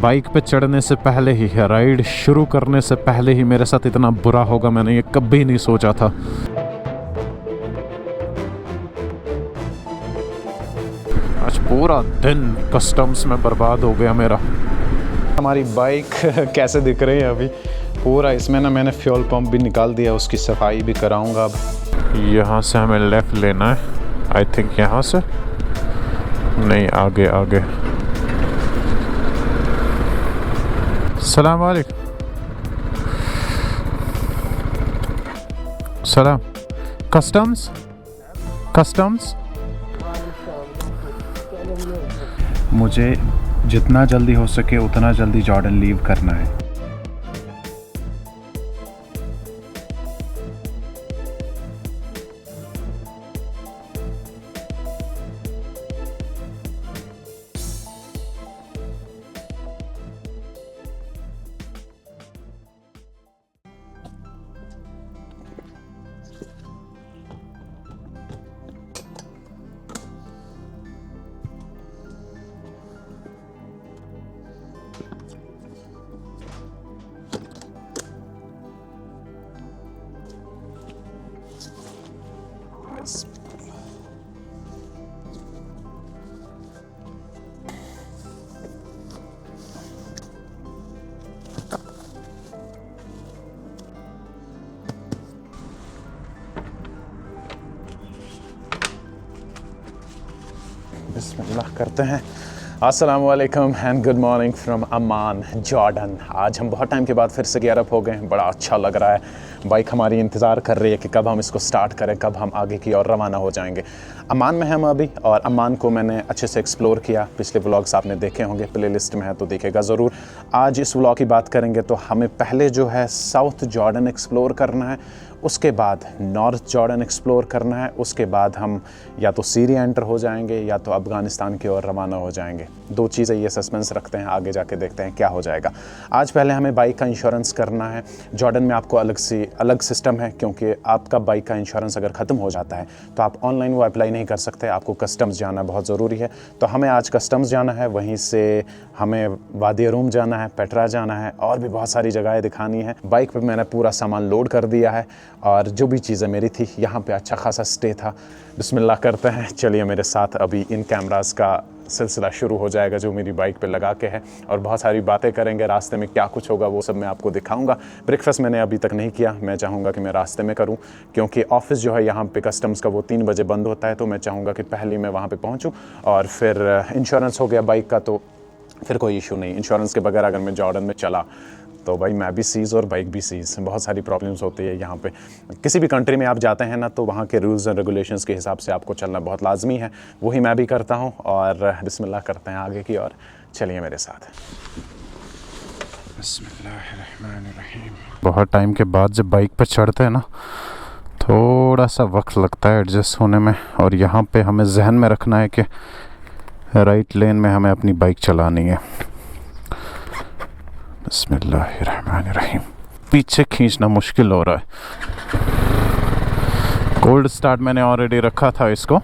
Bike पे चढ़ने से पहले ही, राइड शुरू करने से पहले ही मेरे साथ इतना बुरा होगा मैंने ये कभी नहीं सोचा था। आज पूरा दिन कस्टम्स में बर्बाद हो गया मेरा। हमारी बाइक कैसे दिख रही है अभी पूरा, इसमें ना मैंने फ्यूल पंप भी निकाल दिया, उसकी सफाई भी कराऊंगा अब। यहाँ से हमें लेफ़्ट लेना है, आई थिंक यहाँ से नहीं, आगे आगे। सलाम वालेकुम। सलाम। Customs customs. मुझे जितना जल्दी हो सके उतना जल्दी जॉर्डन लीव करना है। बिस्मिल्लाह करते हैं। अस्सलामु अलैकुम and good morning from Aman Jordan. आज हम बहुत टाइम के बाद फिर से गेयर अप हो गए हैं, बड़ा अच्छा लग रहा है। बाइक हमारी इंतज़ार कर रही है कि कब हम इसको स्टार्ट करें, कब हम आगे की ओर रवाना हो जाएंगे। अमान में हम अभी, और अमान को मैंने अच्छे से एक्सप्लोर किया। पिछले व्लॉग्स आपने देखे होंगे, प्लेलिस्ट में है तो देखेगा ज़रूर। आज इस व्लॉग की बात करेंगे तो हमें पहले जो है साउथ जॉर्डन एक्सप्लोर करना है, उसके बाद नॉर्थ जॉर्डन एक्सप्लोर करना है, उसके बाद हम या तो सीरिया एंटर हो जाएंगे या तो अफ़गानिस्तान की ओर रवाना हो जाएंगे। दो चीज़ें ये सस्पेंस रखते हैं, आगे जाके देखते हैं क्या हो जाएगा। आज पहले हमें बाइक का इंश्योरेंस करना है। जॉर्डन में आपको अलग सिस्टम है, क्योंकि आपका बाइक का इंश्योरेंस अगर ख़त्म हो जाता है तो आप ऑनलाइन वो अप्लाई नहीं कर सकते, आपको कस्टम्स जाना बहुत ज़रूरी है। तो हमें आज कस्टम्स जाना है, वहीं से हमें वादी रूम जाना है, पेट्रा जाना है, और भी बहुत सारी जगहें दिखानी है। बाइक पर मैंने पूरा सामान लोड कर दिया है और जो भी चीज़ें मेरी थी यहाँ पे अच्छा खासा स्टे था। बिस्मिल्लाह करते हैं, चलिए मेरे साथ अभी इन कैमरास का सिलसिला शुरू हो जाएगा जो मेरी बाइक पे लगा के है, और बहुत सारी बातें करेंगे। रास्ते में क्या कुछ होगा वो सब मैं आपको दिखाऊंगा। ब्रेकफास्ट मैंने अभी तक नहीं किया, मैं चाहूँगा कि मैं रास्ते में करूँ, क्योंकि ऑफिस जो है यहाँ पे कस्टम्स का वो 3 बजे बंद होता है। तो मैं चाहूँगा कि पहले मैं वहाँ पर पहुँचूँ, और फिर इंश्योरेंस हो गया बाइक का तो फिर कोई इशू नहीं। इंश्योरेंस के बगैर अगर मैं जॉर्डन में चला तो भाई मैं भी सीज़ और बाइक भी सीज़। बहुत सारी प्रॉब्लम्स होती है यहाँ पे। किसी भी कंट्री में आप जाते हैं ना, तो वहाँ के रूल्स एंड रेगुलेशंस के हिसाब से आपको चलना बहुत लाजमी है। वही मैं भी करता हूँ, और बिस्मिल्लाह करते हैं आगे की, और चलिए मेरे साथ। बिस्मिल्लाहिर्रहमानिर्रहीम। बहुत टाइम के बाद जब बाइक पे चढ़ते हैं ना, थोड़ा सा वक्त लगता है एडजस्ट होने में, और यहाँ पे हमें जहन में रखना है कि राइट लेन में हमें अपनी बाइक चलानी है। बिस्मिल्लाहिर्रहमानिर्रहीम। पीछे खींचना मुश्किल हो रहा है। कोल्ड स्टार्ट मैंने ऑलरेडी रखा था इसको।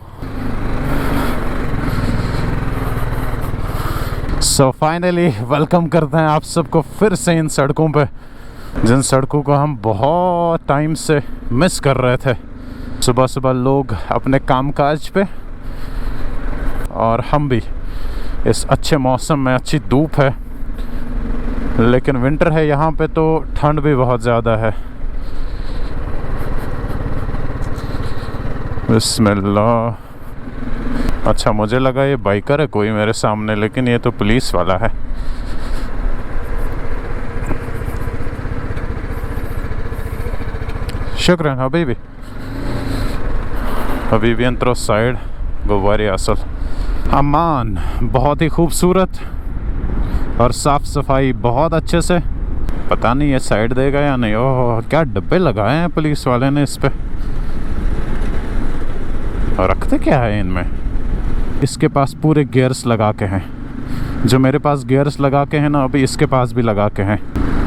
सो फाइनली वेलकम करते हैं आप सबको फिर से इन सड़कों पे, जिन सड़कों को हम बहुत टाइम से मिस कर रहे थे। सुबह सुबह लोग अपने कामकाज पे, और हम भी इस अच्छे मौसम में। अच्छी धूप है, लेकिन विंटर है यहाँ पे तो ठंड भी बहुत ज़्यादा है। बिस्मिल्लाह। अच्छा, मुझे लगा ये बाइकर है कोई मेरे सामने, लेकिन ये तो पुलिस वाला है। शुक्रिया। हबीबी अंतरो साइड गुवारी असल। अमान बहुत ही खूबसूरत और साफ़ सफाई बहुत अच्छे से। पता नहीं ये साइड देगा या नहीं। ओह, क्या डब्बे लगाए हैं पुलिस वाले ने इस पे। और रखते क्या है इनमें। इसके पास पूरे गियर्स लगा के हैं, जो मेरे पास गियर्स लगा के हैं ना, अभी इसके पास भी लगा के हैं।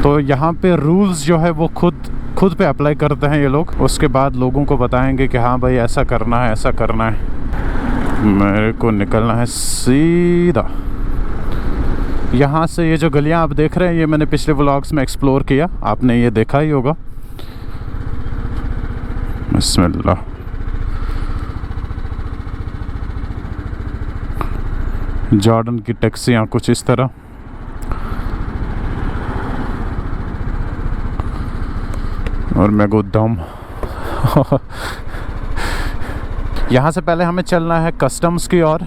तो यहाँ पे रूल्स जो है वो खुद पे अप्लाई करते हैं ये लोग। उसके बाद लोगों को बताएंगे कि हाँ भाई ऐसा करना है, ऐसा करना है। मेरे को निकलना है सीधा। यहाँ से ये जो गलियाँ आप देख रहे हैं, ये मैंने पिछले व्लॉग्स में एक्सप्लोर किया, आपने ये देखा ही होगा। बिस्मिल्लाह। जॉर्डन की टैक्सियाँ कुछ इस तरह। और मैं गोदाम यहाँ से पहले हमें चलना है कस्टम्स की ओर,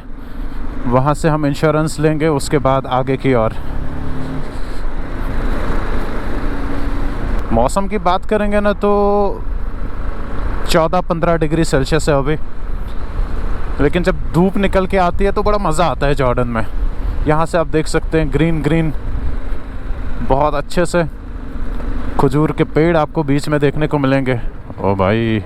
वहाँ से हम इंश्योरेंस लेंगे, उसके बाद आगे की ओर। मौसम की बात करेंगे ना तो 14-15 डिग्री सेल्सियस है अभी, लेकिन जब धूप निकल के आती है तो बड़ा मज़ा आता है जॉर्डन में। यहाँ से आप देख सकते हैं ग्रीन ग्रीन बहुत अच्छे से खजूर के पेड़ आपको बीच में देखने को मिलेंगे। ओ भाई,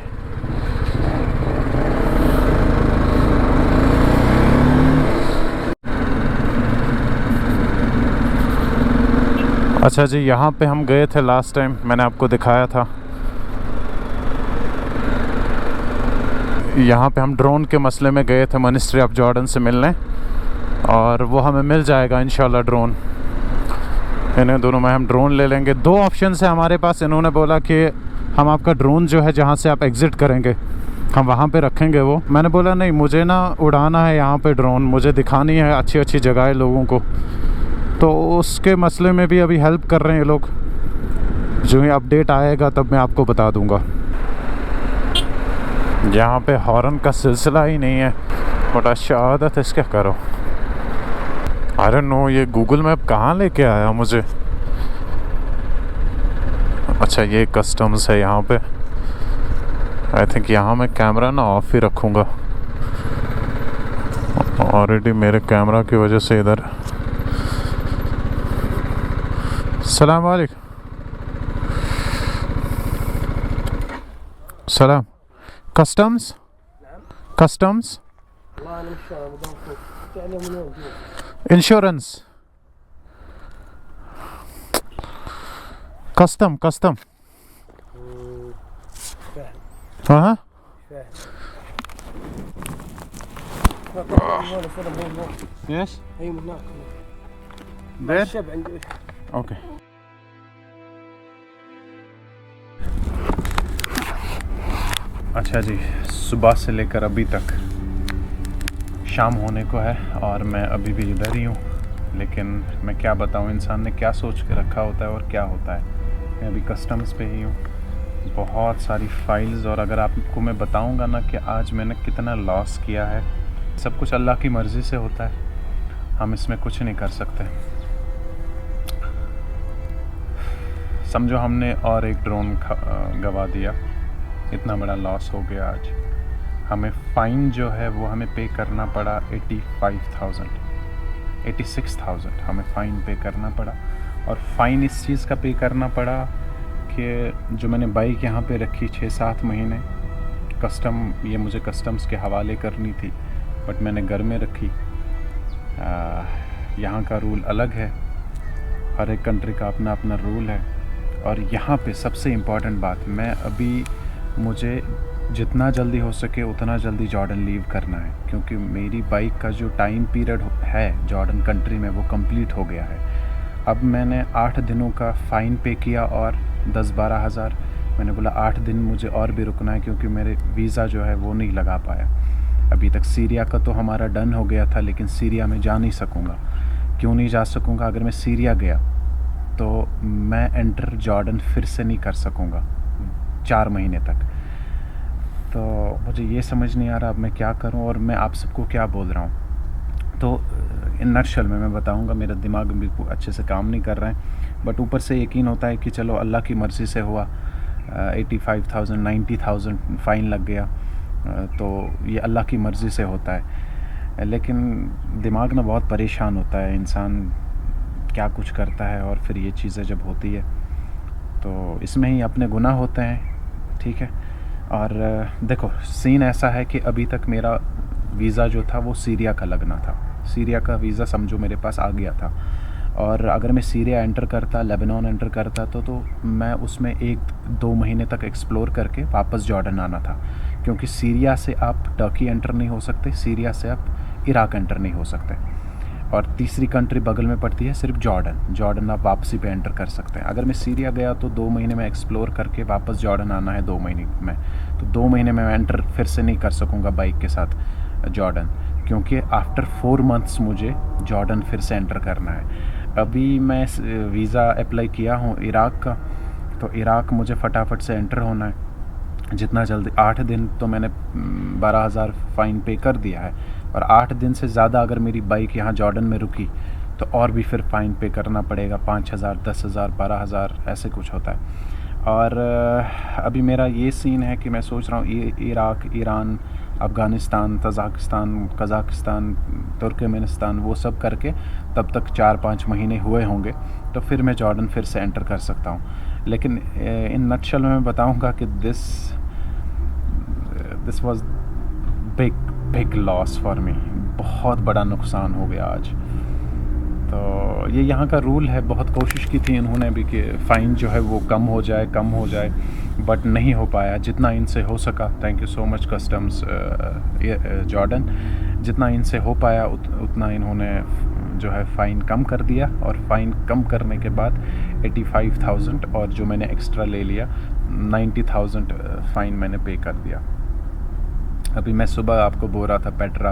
अच्छा जी, यहाँ पे हम गए थे लास्ट टाइम, मैंने आपको दिखाया था। यहाँ पे हम ड्रोन के मसले में गए थे मिनिस्ट्री ऑफ जॉर्डन से मिलने, और वो हमें मिल जाएगा इंशाल्लाह ड्रोन। इन्हें दोनों में हम ड्रोन ले लेंगे। 2 ऑप्शन है हमारे पास। इन्होंने बोला कि हम आपका ड्रोन जो है जहाँ से आप एग्ज़िट करेंगे हम वहाँ पे रखेंगे वो। मैंने बोला नहीं, मुझे ना उड़ाना है यहाँ पे ड्रोन, मुझे दिखानी है अच्छी अच्छी जगह लोगों को। तो उसके मसले में भी अभी हेल्प कर रहे हैं ये लोग। जो ही अपडेट आएगा तब मैं आपको बता दूंगा। यहाँ पे हॉर्न का सिलसिला ही नहीं है, बड़ा शहादत है इसका करो। आई डोंट नो ये गूगल मैप कहाँ लेके आया मुझे। अच्छा, ये कस्टम्स है यहाँ पे। आई थिंक यहाँ मैं कैमरा ना ऑफ ही रखूँगा, ऑलरेडी मेरे कैमरा की वजह से इधर। सलाम वालेकुम। सलाम। Customs customs insurance custom custom. हाँ यस ओके। अच्छा जी, सुबह से लेकर अभी तक शाम होने को है और मैं अभी भी इधर ही हूँ। लेकिन मैं क्या बताऊँ, इंसान ने क्या सोच के रखा होता है और क्या होता है। मैं अभी कस्टम्स पे ही हूँ, बहुत सारी फाइल्स। और अगर आपको मैं बताऊँगा ना कि आज मैंने कितना लॉस किया है, सब कुछ अल्लाह की मर्ज़ी से होता है, हम इसमें कुछ नहीं कर सकते। समझो हमने और एक ड्रोन गवा दिया, इतना बड़ा लॉस हो गया आज। हमें फ़ाइन जो है वो हमें पे करना पड़ा 86,000 हमें फ़ाइन पे करना पड़ा। और फ़ाइन इस चीज़ का पे करना पड़ा कि जो मैंने बाइक यहाँ पे रखी 6-7 महीने, ये मुझे कस्टम्स के हवाले करनी थी, बट मैंने घर में रखी। यहाँ का रूल अलग है, हर एक कंट्री का अपना अपना रूल है। और यहाँ पे सबसे इम्पॉर्टेंट बात, मुझे जितना जल्दी हो सके उतना जल्दी जॉर्डन लीव करना है, क्योंकि मेरी बाइक का जो टाइम पीरियड है जॉर्डन कंट्री में वो कंप्लीट हो गया है। अब मैंने 8 दिनों का फ़ाइन पे किया और 10-12 हज़ार। मैंने बोला 8 दिन मुझे और भी रुकना है, क्योंकि मेरे वीज़ा जो है वो नहीं लगा पाया अभी तक। सीरिया का तो हमारा डन हो गया था, लेकिन सीरिया में जा नहीं सकूँगा। क्यों नहीं जा सकूँगा? अगर मैं सीरिया गया तो मैं एंटर जॉर्डन फिर से नहीं कर सकूँगा 4 महीने तक। तो मुझे ये समझ नहीं आ रहा अब मैं क्या करूं और मैं आप सबको क्या बोल रहा हूं। तो इन नटशल में मैं बताऊंगा, मेरा दिमाग भी अच्छे से काम नहीं कर रहा है, बट ऊपर से यकीन होता है कि चलो अल्लाह की मर्ज़ी से हुआ। 85,000 90,000 फ़ाइन लग गया, तो ये अल्लाह की मर्ज़ी से होता है। लेकिन दिमाग ना बहुत परेशान होता है, इंसान क्या कुछ करता है और फिर ये चीज़ें जब होती है तो इसमें ही अपने गुनाह होते हैं। ठीक है। और देखो, सीन ऐसा है कि अभी तक मेरा वीज़ा जो था वो सीरिया का लगना था। सीरिया का वीज़ा समझो मेरे पास आ गया था, और अगर मैं सीरिया एंटर करता, लेबनान एंटर करता तो मैं उसमें 1-2 महीने तक एक्सप्लोर करके वापस जॉर्डन आना था, क्योंकि सीरिया से आप टर्की एंटर नहीं हो सकते, सीरिया से आप इराक एंटर नहीं हो सकते। और तीसरी कंट्री बगल में पड़ती है सिर्फ जॉर्डन आप वापसी पे एंटर कर सकते हैं। अगर मैं सीरिया गया तो 2 महीने में एक्सप्लोर करके वापस जॉर्डन आना है 2 महीने में, तो 2 महीने में मैं एंटर फिर से नहीं कर सकूँगा बाइक के साथ जॉर्डन, क्योंकि आफ्टर 4 मंथ्स मुझे जॉर्डन फिर से एंटर करना है। अभी मैं वीज़ा अप्लाई किया हूँ इराक़ का, तो इराक़ मुझे फटाफट से एंटर होना है जितना जल्दी। 8 दिन तो मैंने 12,000 फ़ाइन पे कर दिया है, और 8 दिन से ज़्यादा अगर मेरी बाइक यहाँ जॉर्डन में रुकी तो और भी फिर फ़ाइन पे करना पड़ेगा, 5,000, 10,000, 12,000 ऐसे कुछ होता है। और अभी मेरा ये सीन है कि मैं सोच रहा हूँ Iraq, Iran, Afghanistan, Tajikistan, Kazakhstan, Turkmenistan वो सब करके तब तक 4-5 महीने हुए होंगे, तो फिर मैं जॉर्डन फिर से एंटर कर सकता हूँ। लेकिन इन नटशल में मैं बताऊँगा कि this was big loss for me, बहुत बड़ा नुकसान हो गया आज। तो ये यहाँ का रूल है। बहुत कोशिश की थी इन्होंने भी कि फ़ाइन जो है वो कम हो जाए, बट नहीं हो पाया। जितना इनसे हो सका, thank you so much customs Jordan, जितना इनसे हो पाया उतना इन्होंने जो है फ़ाइन कम कर दिया। और फ़ाइन कम करने के बाद 85,000 और जो मैंने एक्स्ट्रा ले लिया 90,000 फ़ाइन मैंने पे कर दिया। अभी मैं सुबह आपको बोल रहा था पेट्रा,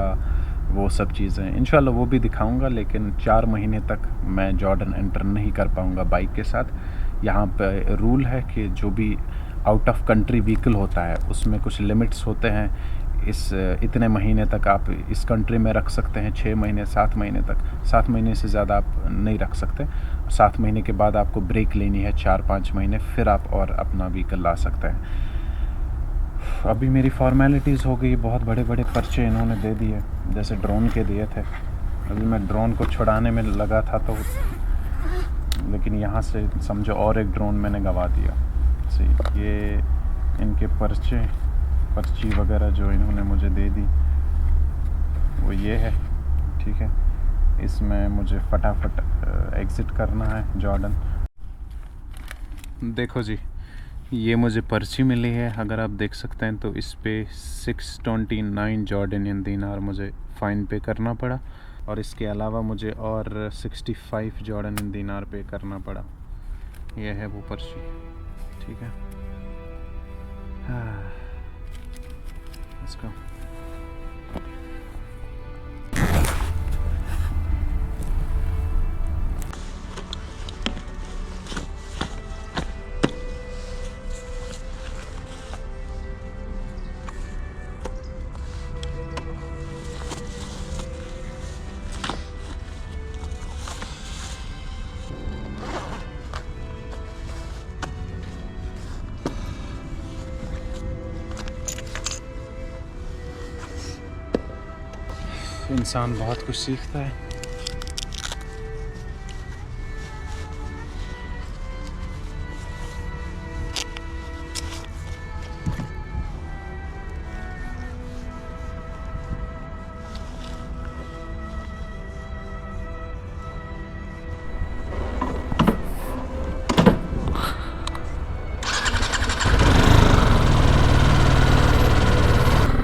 वो सब चीज़ें इंशाल्लाह वो भी दिखाऊंगा, लेकिन 4 महीने तक मैं जॉर्डन एंटर नहीं कर पाऊंगा बाइक के साथ। यहाँ पे रूल है कि जो भी आउट ऑफ कंट्री व्हीकल होता है उसमें कुछ लिमिट्स होते हैं। इतने महीने तक आप इस कंट्री में रख सकते हैं, 6 महीने, 7 महीने तक। 7 महीने से ज़्यादा आप नहीं रख सकते। 7 महीने के बाद आपको ब्रेक लेनी है 4-5 महीने, फिर आप और अपना व्हीकल ला सकते हैं। अभी मेरी फॉर्मेलिटीज़ हो गई। बहुत बड़े बड़े पर्चे इन्होंने दे दिए, जैसे ड्रोन के दिए थे। अभी मैं ड्रोन को छुड़ाने में लगा था, तो लेकिन यहाँ से समझो और एक ड्रोन मैंने गंवा दिया। सही, ये इनके पर्ची वगैरह जो इन्होंने मुझे दे दी वो ये है, ठीक है। इसमें मुझे फटाफट एग्ज़िट करना है जॉर्डन। देखो जी, ये मुझे पर्ची मिली है, अगर आप देख सकते हैं तो इस पे 629 जॉर्डनियन दीनार मुझे फ़ाइन पे करना पड़ा, और इसके अलावा मुझे और 65 जॉर्डनियन दीनार पे करना पड़ा। ये है वो पर्ची, ठीक है। इसका इंसान बहुत कुछ सीखता है।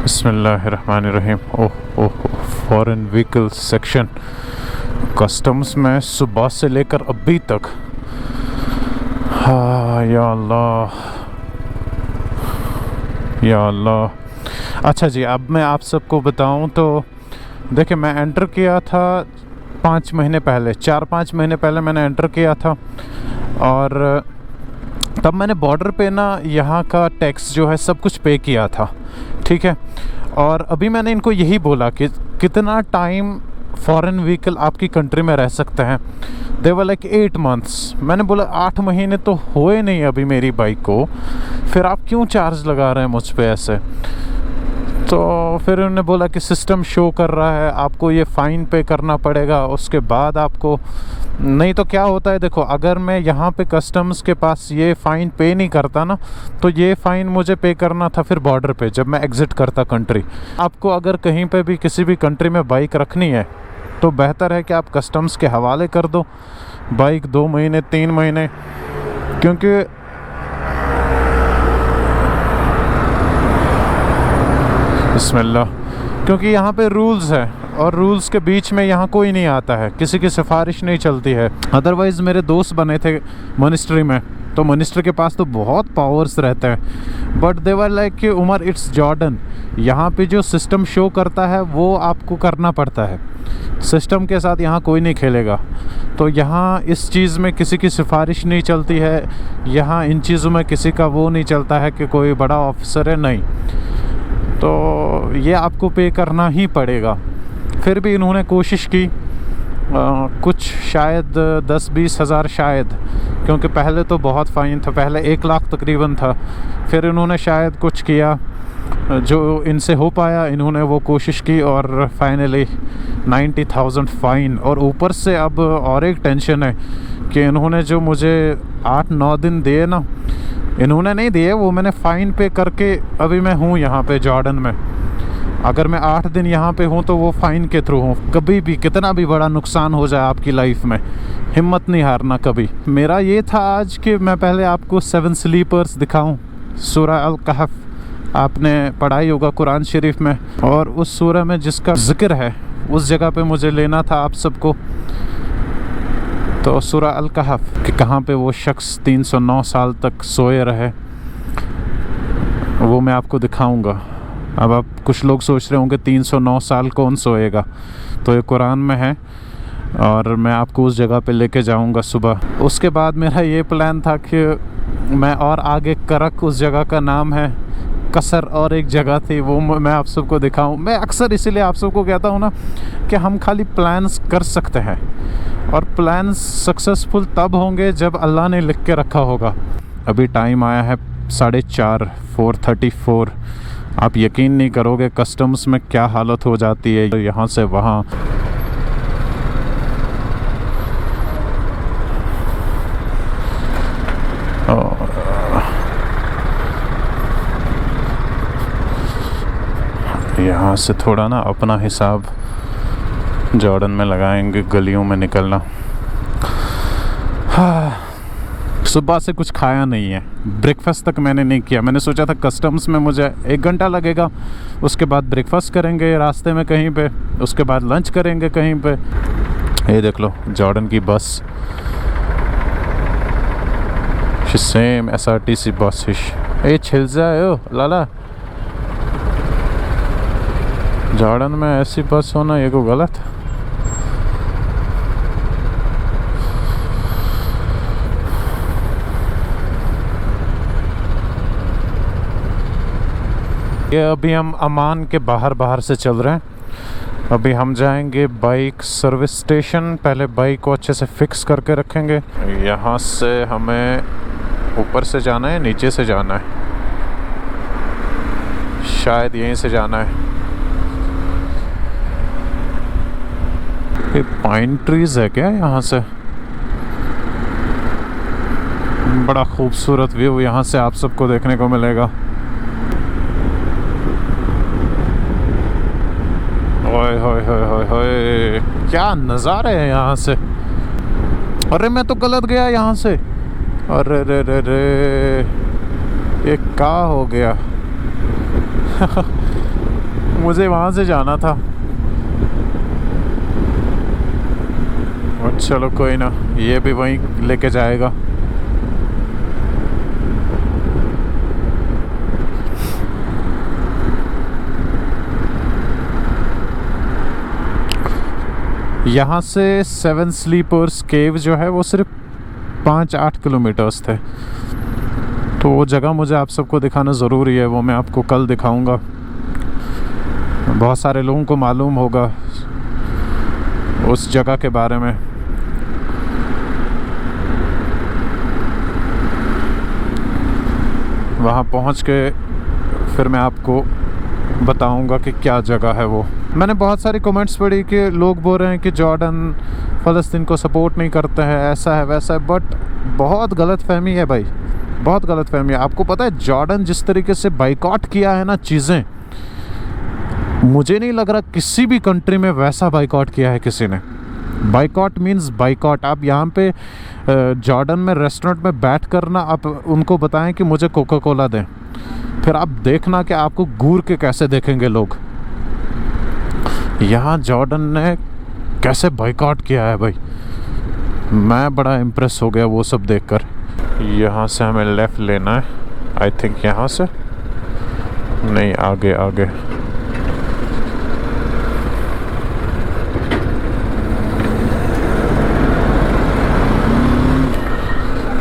बिस्मिल्लाहिर्रहमानिर्रहीम। ओह, फॉरेन व्हीकल सेक्शन कस्टम्स में सुबह से लेकर अभी तक। हाँ, या अल्लाह या अल्लाह। अच्छा जी, अब मैं आप सबको बताऊं तो देखिए, मैं एंटर किया था 5 महीने पहले, 4-5 महीने पहले मैंने एंटर किया था, और तब मैंने बॉर्डर पे ना यहाँ का टैक्स जो है सब कुछ पे किया था, ठीक है। और अभी मैंने इनको यही बोला कि कितना टाइम फॉरेन व्हीकल आपकी कंट्री में रह सकते हैं। दे वर लाइक 8 मंथ्स। मैंने बोला 8 महीने तो हुए नहीं अभी मेरी बाइक को, फिर आप क्यों चार्ज लगा रहे हैं मुझ पे ऐसे। तो फिर उन्होंने बोला कि सिस्टम शो कर रहा है, आपको ये फ़ाइन पे करना पड़ेगा, उसके बाद आपको। नहीं तो क्या होता है, देखो, अगर मैं यहाँ पे कस्टम्स के पास ये फ़ाइन पे नहीं करता ना, तो ये फ़ाइन मुझे पे करना था फिर बॉर्डर पे जब मैं एग्ज़िट करता कंट्री। आपको अगर कहीं पे भी किसी भी कंट्री में बाइक रखनी है तो बेहतर है कि आप कस्टम्स के हवाले कर दो बाइक 2 महीने 3 महीने, क्योंकि बिस्मिल्लाह, क्योंकि यहाँ पे रूल्स है। और रूल्स के बीच में यहाँ कोई नहीं आता है, किसी की सिफारिश नहीं चलती है। अदरवाइज़ मेरे दोस्त बने थे मॉनेस्ट्री में, तो मॉनेस्ट्री के पास तो बहुत पावर्स रहते हैं, बट दे वर लाइक कि उमर इट्स जॉर्डन, यहाँ पे जो सिस्टम शो करता है वो आपको करना पड़ता है, सिस्टम के साथ यहाँ कोई नहीं खेलेगा। तो यहाँ इस चीज़ में किसी की सिफारिश नहीं चलती है, यहाँ इन चीज़ों में किसी का वो नहीं चलता है कि कोई बड़ा ऑफिसर है, नहीं। तो ये आपको पे करना ही पड़ेगा। फिर भी इन्होंने कोशिश की, कुछ शायद 10-20 हज़ार शायद, क्योंकि पहले तो बहुत फ़ाइन था, पहले 1 लाख तकरीबन था। फिर इन्होंने शायद कुछ किया जो इनसे हो पाया, इन्होंने वो कोशिश की और फाइनली 90,000 फ़ाइन। और ऊपर से अब और एक टेंशन है कि इन्होंने जो मुझे 8-9 दिन दिए ना, इन्होंने नहीं दिए, वो मैंने फ़ाइन पे करके अभी मैं हूँ यहाँ पे जॉर्डन में। अगर मैं 8 दिन यहाँ पे हूँ तो वो फ़ाइन के थ्रू हूँ। कभी भी कितना भी बड़ा नुकसान हो जाए आपकी लाइफ में, हिम्मत नहीं हारना कभी। मेरा ये था आज कि मैं पहले आपको 7 स्लीपर्स दिखाऊँ। सूरा अल कहफ आपने पढ़ाई होगा कुरान शरीफ में, और उस सूरा में जिसका जिक्र है उस जगह पे मुझे लेना था आप सबको। तो सूरा अल कहफ कि कहाँ पे वो शख्स 309 साल तक सोए रहे, वो मैं आपको दिखाऊंगा। अब आप कुछ लोग सोच रहे होंगे 309 साल कौन सोएगा, तो ये कुरान में है और मैं आपको उस जगह पे लेके जाऊंगा सुबह। उसके बाद मेरा ये प्लान था कि मैं और आगे करक, उस जगह का नाम है कसर, और एक जगह थी वो मैं आप सबको दिखाऊं। मैं अक्सर इसीलिए आप सबको कहता हूँ ना कि हम खाली प्लान्स कर सकते हैं, और प्लान्स सक्सेसफुल तब होंगे जब अल्लाह ने लिख के रखा होगा। अभी टाइम आया है 4:30, 4:34। आप यकीन नहीं करोगे कस्टम्स में क्या हालत हो जाती है, यहाँ से वहाँ। यहाँ से थोड़ा ना अपना हिसाब जॉर्डन में लगाएंगे, गलियों में निकलना। हाँ, सुबह से कुछ खाया नहीं है, ब्रेकफास्ट तक मैंने नहीं किया। मैंने सोचा था कस्टम्स में मुझे 1 घंटा लगेगा, उसके बाद ब्रेकफास्ट करेंगे रास्ते में कहीं पे, उसके बाद लंच करेंगे कहीं पे। ये देख लो जॉर्डन की बस, सेम SRTC बस। ये छिल जाए लाला, जॉर्डन में ऐसी बस होना ये को गलत। ये अभी हम अमान के बाहर से चल रहे हैं। अभी हम जाएंगे बाइक सर्विस स्टेशन, पहले बाइक को अच्छे से फिक्स करके रखेंगे। यहाँ से हमें ऊपर से जाना है, नीचे से जाना है, शायद यहीं से जाना है। ये पाइन ट्रीज है क्या यहाँ से? बड़ा खूबसूरत व्यू यहाँ से आप सबको देखने को मिलेगा। ओए होए होए होए होए, क्या नज़ारे हैं यहाँ से। अरे मैं तो गलत गया यहाँ से, अरे रे रे रे, ये क्या हो गया। मुझे वहाँ से जाना था। चलो कोई ना, ये भी वहीं लेके जाएगा। यहाँ से 7 स्लीपर्स केव जो है वो सिर्फ 5-8 किलोमीटर्स थे, तो वो जगह मुझे आप सबको दिखाना ज़रूरी है। वो मैं आपको कल दिखाऊंगा। बहुत सारे लोगों को मालूम होगा उस जगह के बारे में। वहाँ पहुँच के फिर मैं आपको बताऊंगा कि क्या जगह है वो। मैंने बहुत सारी कमेंट्स पढ़ी कि लोग बोल रहे हैं कि जॉर्डन फ़लस्तीन को सपोर्ट नहीं करते हैं, ऐसा है वैसा है, बट बहुत गलत फहमी है भाई, बहुत गलत फहमी है। आपको पता है जॉर्डन जिस तरीके से बाइकआउट किया है ना चीज़ें, मुझे नहीं लग रहा किसी भी कंट्री में वैसा बाइकआउट किया है किसी ने। Boycott means boycott. आप यहाँ पे जॉर्डन में रेस्टोरेंट में बैठ कर ना आप उनको बताएं कि मुझे कोका कोला दें, फिर आप देखना कि आपको घूर के कैसे देखेंगे लोग। यहाँ जॉर्डन ने कैसे बाइकआउट किया है भाई, मैं बड़ा इम्प्रेस हो गया वो सब देखकर। यहाँ से हमें लेफ़्ट लेना है, आई थिंक यहाँ से नहीं, आगे आगे।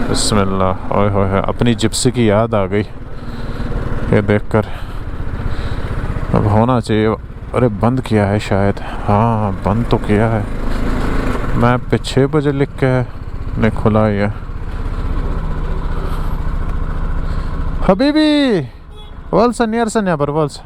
बिस्मिल्लाह, ओए होए, अपनी जिप्सी की याद आ गई ये देखकर। अब होना चाहिए, अरे बंद किया है शायद, हाँ बंद तो किया है। मैप पे 6 बजे लिख के है, नहीं खुला ही है। हबीबी वल्सन नियरसन यहाँ पर वल्स।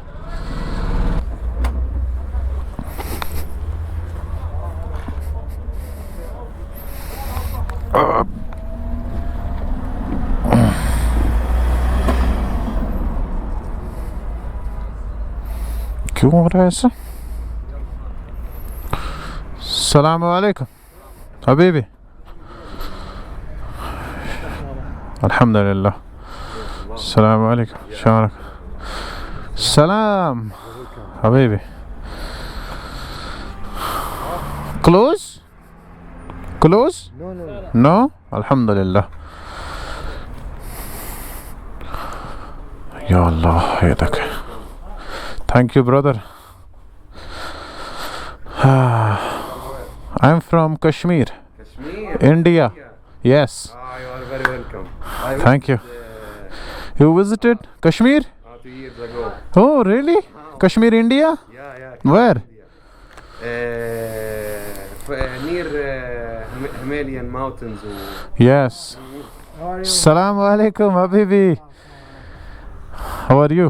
क्यों हो रहा है ऐसा? सलाम वालेकुम हबीबी। अल्हम्दुलिल्लाह। सलाम वालेकुम शारक। सलाम हबीबी। क्लोज क्लोज नो अल्हम्दुलिल्लाह। या अल्लाह, ये देखें। Thank you, brother. I'm from Kashmir, Kashmir? India. Yes. You are very welcome. Thank you. You visited Kashmir? 2 years ago. Oh, really? Kashmir, India? Yeah. Where? Near Himalayan mountains. Yes. Salam alaikum, Habibi. How are you?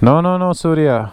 No, Surya.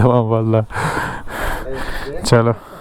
Tamam valla. Chalo.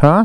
Huh?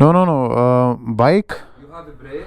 No. Bike? You have a break?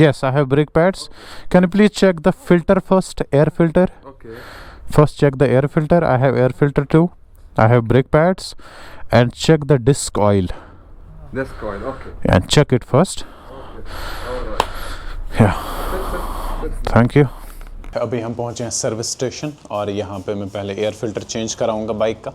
Yes, I have brake pads. Can you please check the filter first? Air filter. Okay. First check the air filter. I have air filter too. I have brake pads. And check the disc oil. This coin, okay. And check it first. Alright. Yeah. Thank you. अभी हम पहुँचे हैं service station और यहाँ पे मैं पहले air filter change कराऊंगा बाइक का,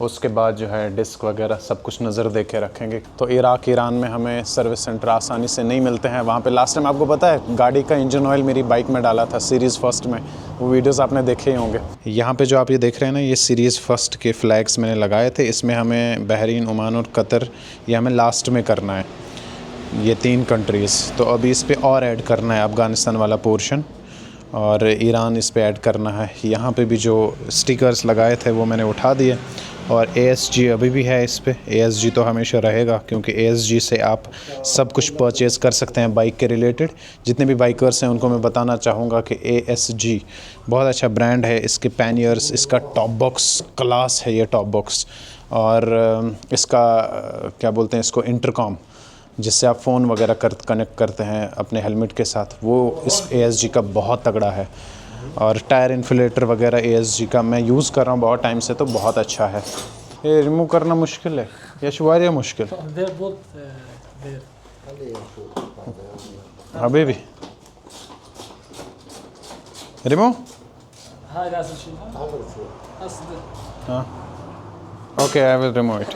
उसके बाद जो है डिस्क वगैरह सब कुछ नज़र दे के रखेंगे। तो इराक ईरान में हमें सर्विस सेंटर आसानी से नहीं मिलते हैं। वहाँ पे लास्ट टाइम आपको पता है गाड़ी का इंजन ऑयल मेरी बाइक में डाला था सीरीज़ फर्स्ट में, वो वीडियोस आपने देखे ही होंगे। यहाँ पे जो आप ये देख रहे हैं ना, ये सीरीज़ फर्स्ट के फ्लैग्स मैंने लगाए थे। इसमें हमें बहरीन, ओमान और कतर, ये हमें लास्ट में करना है, ये 3 कंट्रीज़। तो अभी इस पर और ऐड करना है अफ़गानिस्तान वाला पोर्शन और ईरान इस पे ऐड करना है। यहाँ पे भी जो स्टिकर्स लगाए थे वो मैंने उठा दिए और ASG अभी भी है इस पे। ASG तो हमेशा रहेगा क्योंकि ASG से आप सब कुछ परचेज़ कर सकते हैं बाइक के रिलेटेड। जितने भी बाइकर्स हैं उनको मैं बताना चाहूँगा कि ASG बहुत अच्छा ब्रांड है। इसके पैनियर्स, इसका टॉप बॉक्स क्लास है ये टॉप बॉक्स, और इसका क्या बोलते हैं इसको, इंटरकॉम, जिससे आप फ़ोन वगैरह कनेक्ट करते हैं अपने हेलमेट के साथ, वो इस ASG का बहुत तगड़ा है। और टायर इन्फ्लेटर वगैरह ASG का मैं यूज़ कर रहा हूँ बहुत टाइम से, तो बहुत अच्छा है। ये रिमूव करना मुश्किल है या शुवारिया मुश्किल अभी भी रिमूव। हाँ okay, I will remove it.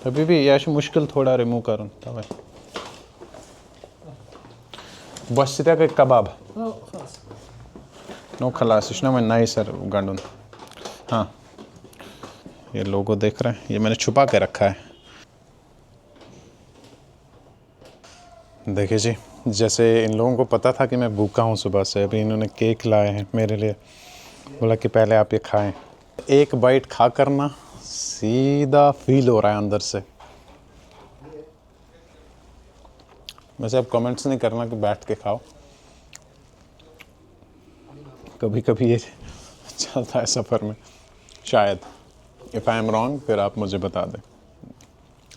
अभी भी याश मुश्किल थोड़ा रिमूव करूँ तब बस के कबाब नो खलास इसने मैं नहीं सर गंडून। हाँ ये लोगो देख रहे हैं, ये मैंने छुपा के रखा है। देखिए जी, जैसे इन लोगों को पता था कि मैं भूखा हूँ सुबह से, अभी इन्होंने केक लाए हैं मेरे लिए, बोला कि पहले आप ये खाएं। एक बाइट खा करना सीधा फील हो रहा है अंदर से। वैसे आप कमेंट्स नहीं करना कि बैठ के खाओ, कभी कभी ये चलता है सफ़र में शायद। इफ़ आई एम रॉन्ग फिर आप मुझे बता दें,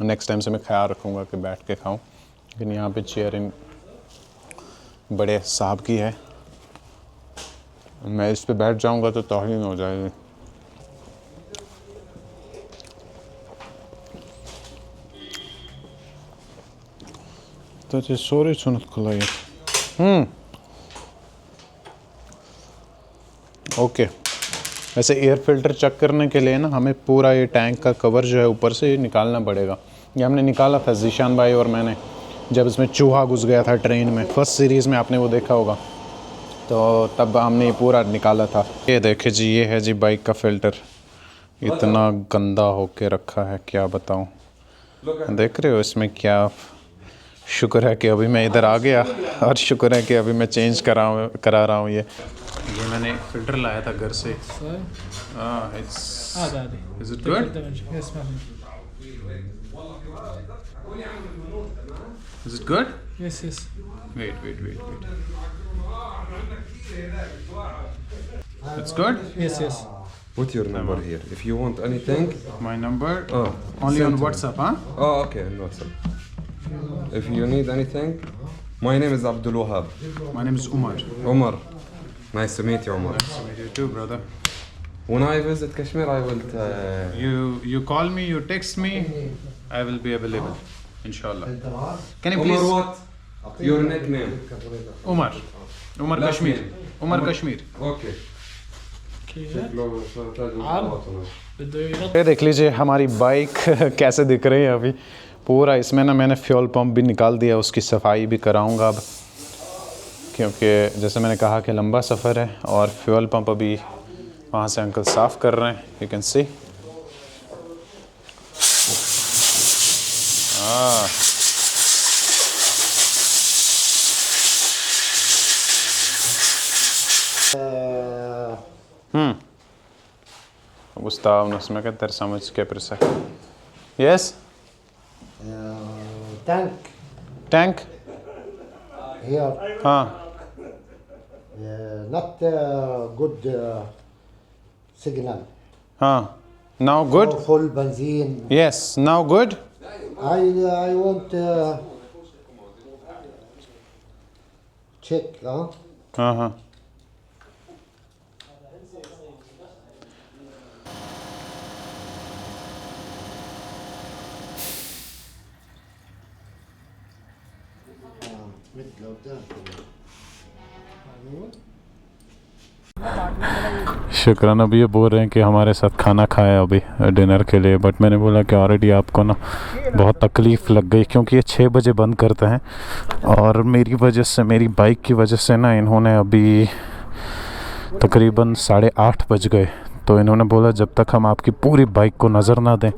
नेक्स्ट टाइम से मैं ख्याल रखूँगा कि बैठ के खाऊं। लेकिन यहाँ पे चेयर इन बड़े साहब की है, मैं इस पे बैठ जाऊँगा तो तौहीन हो जाएगी। तो ये सोरे सुनत खुला ये ओके। वैसे एयर फिल्टर चेक करने के लिए ना हमें पूरा ये टैंक का कवर जो है ऊपर से निकालना पड़ेगा। ये हमने निकाला था जीशान भाई और मैंने, जब इसमें चूहा घुस गया था ट्रेन में, फर्स्ट सीरीज़ में आपने वो देखा होगा, तो तब हमने ये पूरा निकाला था। ये देखे जी, ये है जी बाइक का फ़िल्टर, इतना गंदा होके रखा है क्या बताऊं। देख रहे हो इसमें क्या। शुक्र है कि अभी मैं इधर आ गया और शुक्र है कि अभी मैं चेंज करा रहा हूँ। ये मैंने फ़िल्टर लाया था घर से। Is it good? Is it good? Yes, yes. Wait. It's good? Yes, yes. Put your number here. If you want anything. My number? Oh. Only on send to me. WhatsApp, huh? Oh, okay, on WhatsApp. If you need anything, my name is Abdul Wahab. My name is Umar. Omar. Nice to meet you, Omar. You too, brother. When I visit Kashmir, I will. You call me, you text me, I will be available, inshallah. Can you Omar, please? what? Your nickname? Umar. Umar Last Kashmir. name. Umar Kashmir. Okay. ये देख लीजिए हमारी bike कैसे दिख रही है अभी पूरा। इसमें ना मैंने फ्यूल पंप भी निकाल दिया, उसकी सफाई भी कराऊंगा अब, क्योंकि जैसे मैंने कहा कि लंबा सफ़र है और फ्यूल पंप अभी वहाँ से अंकल साफ़ कर रहे हैं। You can see. Gustavo, nos me quedar samos que presa. Yes? Tank Tank? here. Not good signal. Now good? Full benzene. Yes, now good? I want check. शुक्राना भी ये बोल रहे हैं कि हमारे साथ खाना खाया अभी डिनर के लिए, बट मैंने बोला कि ऑलरेडी आपको ना बहुत तकलीफ़ लग गई, क्योंकि ये 6 बजे बंद करते हैं और मेरी वजह से, मेरी बाइक की वजह से ना इन्होंने अभी तकरीबन 8:30 बज गए। तो इन्होंने बोला जब तक हम आपकी पूरी बाइक को नज़र ना दें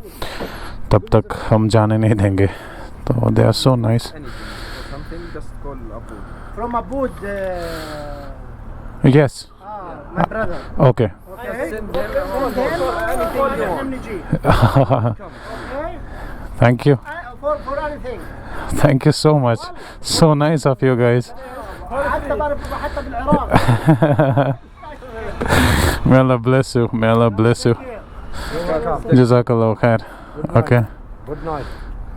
तब तक हम जाने नहीं देंगे। तो they are so nice. From Abood. Yes. My brother. Okay. Thank you. For anything. Thank you so much. So nice of you guys. May Allah bless you. May Allah bless you. Jazakallah khair. Okay. Good night.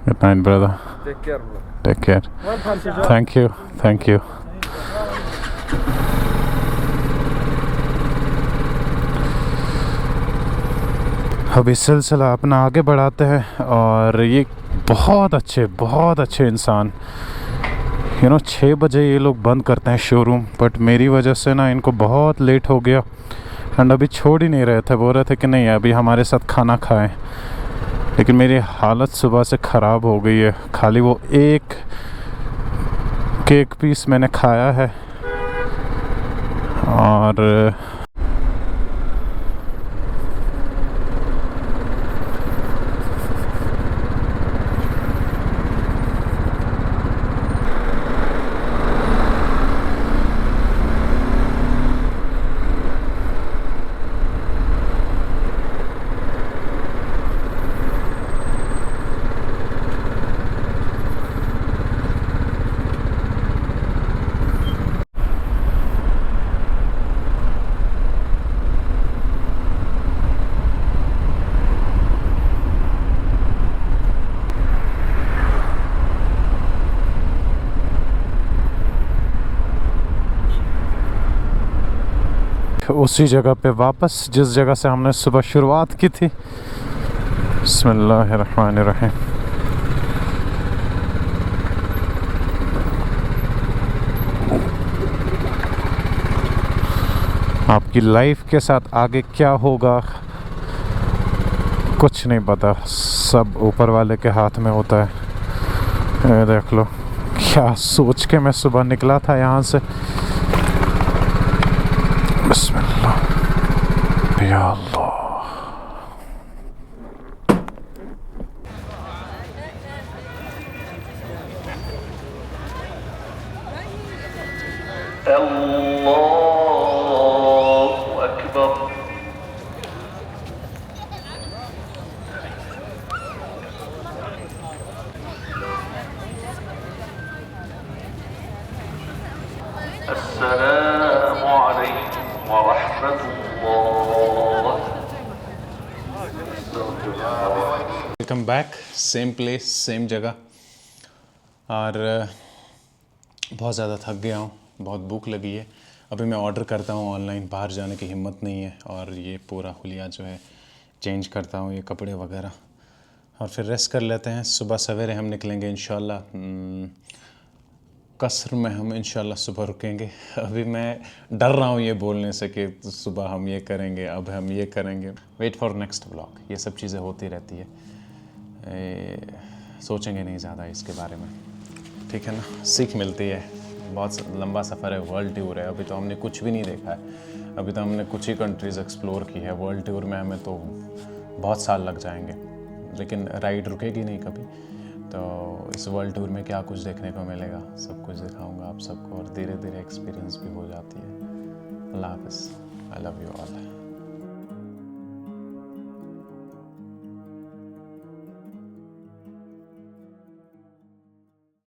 Good night, brother. Take care, bro. Take care. Welcome to Jordan. Thank you. Thank you. अभी सिलसिला अपना आगे बढ़ाते हैं। और ये बहुत अच्छे इंसान, 6 बजे ये लोग बंद करते हैं शोरूम, बट मेरी वजह से ना इनको बहुत लेट हो गया एंड अभी छोड़ ही नहीं रहे थे। बोल रहे थे कि नहीं अभी हमारे साथ खाना खाएं, लेकिन मेरी हालत सुबह से ख़राब हो गई है। खाली वो एक केक पीस मैंने खाया है और उसी जगह पे वापस जिस जगह से हमने सुबह शुरुआत की थी। बिस्मिल्लाहिर्रहमानिर्रहीम। आपकी लाइफ के साथ आगे क्या होगा कुछ नहीं पता, सब ऊपर वाले के हाथ में होता है। ये देख लो, क्या सोच के मैं सुबह निकला था यहाँ से। बिस्मिल्लाह या अल्लाह। अल्लाहु अकबर। अस्सलामु अलैकुम व रहमतुल्लाह। Welcome back, same place same जगह। और बहुत ज़्यादा थक गया हूँ, बहुत भूख लगी है। अभी मैं ऑर्डर करता हूँ ऑनलाइन, बाहर जाने की हिम्मत नहीं है। और ये पूरा हुलिया जो है चेंज करता हूँ, ये कपड़े वगैरह, और फिर रेस्ट कर लेते हैं। सुबह सवेरे हम निकलेंगे इंशाल्लाह। कसर में हम इंशाल्लाह सुबह रुकेंगे। अभी मैं डर रहा हूँ ये बोलने से कि सुबह हम ये करेंगे, अब हम ये करेंगे। वेट फॉर नेक्स्ट व्लॉग, ये सब चीज़ें होती रहती है। सोचेंगे नहीं ज़्यादा इसके बारे में, ठीक है ना। सीख मिलती है। बहुत लंबा सफ़र है, वर्ल्ड टूर है। अभी तो हमने कुछ भी नहीं देखा है, अभी तो हमने कुछ ही कंट्रीज़ एक्सप्लोर की है। वर्ल्ड टूर में हमें तो बहुत साल लग जाएंगे, लेकिन राइड रुकेगी नहीं कभी। तो इस वर्ल्ड टूर में क्या कुछ देखने को मिलेगा, सब कुछ दिखाऊंगा आप सबको, और धीरे धीरे एक्सपीरियंस भी हो जाती है। अल्लाह हाफ़िज़, आई लव यू ऑल।